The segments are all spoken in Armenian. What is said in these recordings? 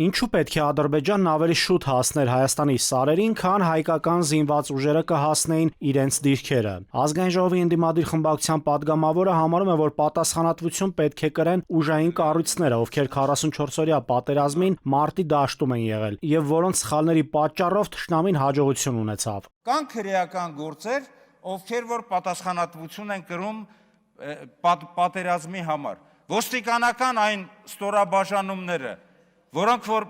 Ինչու պետք է Ադրբեջանն ավելի շուտ հասներ Հայաստանի սարերին, քան հայկական զինված ուժերը կհասնեին իրենց դիրքերը։ Ազգային ժողովի ընդդիմադիր խմբակցության падգամավորը համարում է, որ պատասխանատվություն պետք է կրեն ուժային կառույցները, ովքեր 44-օրյա պատերազմին մարտի դաշտում են եղել եւ որոնց սխալների պատճառով թշնամին հաջողություն ունեցավ։ Կան քրեական գործեր, ովքեր որ պատասխանատվություն են կրում պատերազմի համար։ Ոստիկանական այն ստորաբաժանումները, որոնք որ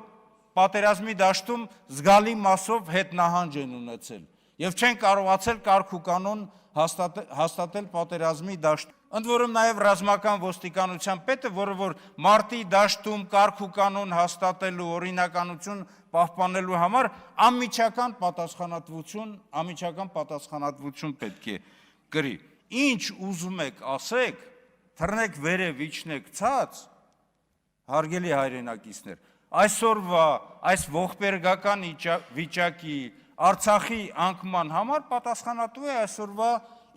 պատերազմի դաշտում զգալի մասով հետնահանջ են ունեցել եւ չեն կարողացել կարգ ու կանոն հաստատել պատերազմի դաշտում։ Ընդ որում նաեւ ռազմական ոստիկանության պետը, որը որ մարտի դաշտում կարգ ու կանոն հաստատելու օրինականություն պահպանելու համար անմիջական պատասխանատվություն պետք է կրի։ Ինչ ուզում եք ասեք, թռնեք վերև իջնեք ցած, հարգելի հայրենակիցներ, այսօրվա այս ողբերգական վիճակի Արցախի անկման համար պատասխանատու է այսօրվա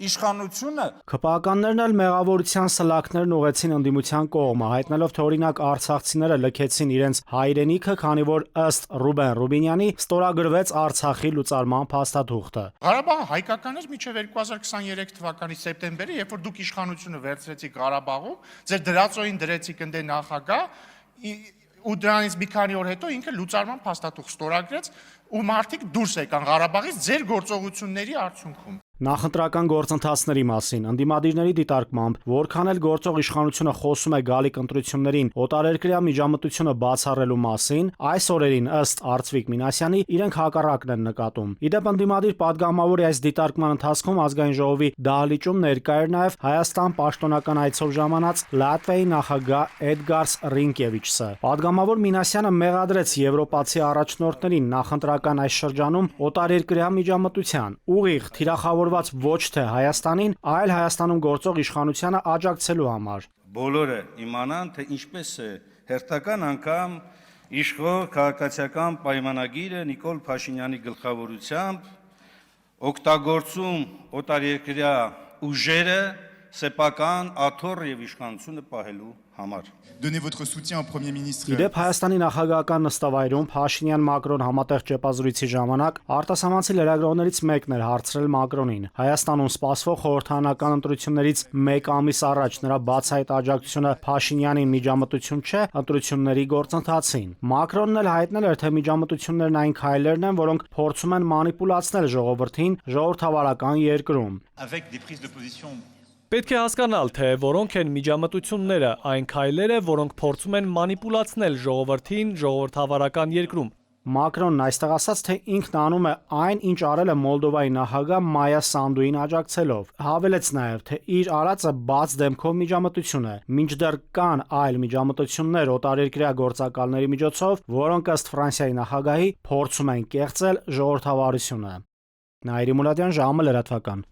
իշխանությունը։ ՔՊԱ-ականներն էլ մեղավորության սլաքներն ուղեցին ընդդիմության կողմը, հայտնելով, թե օրինակ արցախցիները լքեցին իրենց հայրենիքը, քանի որ ըստ Ռուբեն Ռուբինյանի ստորագրվեց Արցախի լուծարման փաստաթուղթը։ Ղարաբաղը հայկական էր մինչև 2023 թվականի սեպտեմբերը, երբ որ դուք իշխանությունը վերցրեցիք Ղարաբաղում, ձեր դրածոյին դրեցիք ընդ նախագահ, ու դրանից մի քանի օր հետո ինքը լուծարման փաստաթուղթ ստորագրեց ու մարդիկ դուրս եկան Ղարաբաղից ձեր գործողությունների արդյունքում։ Նախընտրական գործընթացների մասին ընդդիմադիրների դիտարկմամբ, որքան էլ գործող իշխանությունը խոսում է գալիք ընտրություններին օտարերկրյա միջամտությունը բացառելու մասին, այս օրերին ըստ Արծվիկ Մինասյանի իրենք հակառակն են նկատում։ Իդեպ ընդդիմադիր падգամավորի այս դիտարկման ընթացքում ազգային ժողովի դահլիճում ներկա էր նաև Հայաստան պաշտոնական այցով ժամանած Լատվիայի նախագահ Էդգարս Ռինկևիչսը։ Падգամավոր Մինասյանը մեղադրեց եվրոպացի առաջնորդներին նախընտրական այս շրջանում օտարերկրյա միջամտության ուղիղ թիրախավոր ոչ թե Հայաստանին, այլ Հայաստանում գործող իշխանությանը աջակցելու համար։ Բոլորը իմանան, թե ինչպես է հերթական անգամ իշխող քաղաքացիական պայմանագիրը Նիկոլ Փաշինյանի գլխավորությամբ օգտագործում օտարերկրյա ուժերը սեփական աթոռ եւ իշխանությունը պահելու համար։ Donnez votre soutien au Premier ministre. Իդեպ Հայաստանի նախագահական նստավայրում Փաշինյան-Մակրոն համատեղ ճեպազրույցի ժամանակ արտասահմանցի լրագրողներից մեկն էր հարցրել Մակրոնին։ Հայաստանում սպասվող խորհրդարանական ընտրություններից մեկ ամիս առաջ նրա բացահայտ աջակցությունը Փաշինյանին միջամտություն չէ ընտրությունների գործընթացին։ Մակրոնն էլ հայտնել էր, թե միջամտություններն այն քայլերն են, որոնք փորձում են մանիպուլացնել ժողովրդին ժողովրդավարական երկրում։ Avec des prises de position. Պետք է հասկանալ, թե որոնք են միջամտությունները, այն քայլերը, որոնք փորձում են մանիպուլացնել ժողովրդին ժողովրդավարական երկրում։ Մակրոնն այստեղ ասաց, թե ինքն անում է այն, ինչ արել է Մոլդովայի նախագահ Մայա Սանդուին աջակցելով։ Հավելեց նաև, թե իր արածը բաց դեմքով միջամտություն է։ Մինչդեռ կան այլ միջամտություններ օտարերկրյա գործակալների միջոցով, որոնք ըստ Ֆրանսիայի նախագահի փորձում են կեղծել ժողովրդավարությունը։ Նաիրի Մուրադյան, ժամը լրատվական։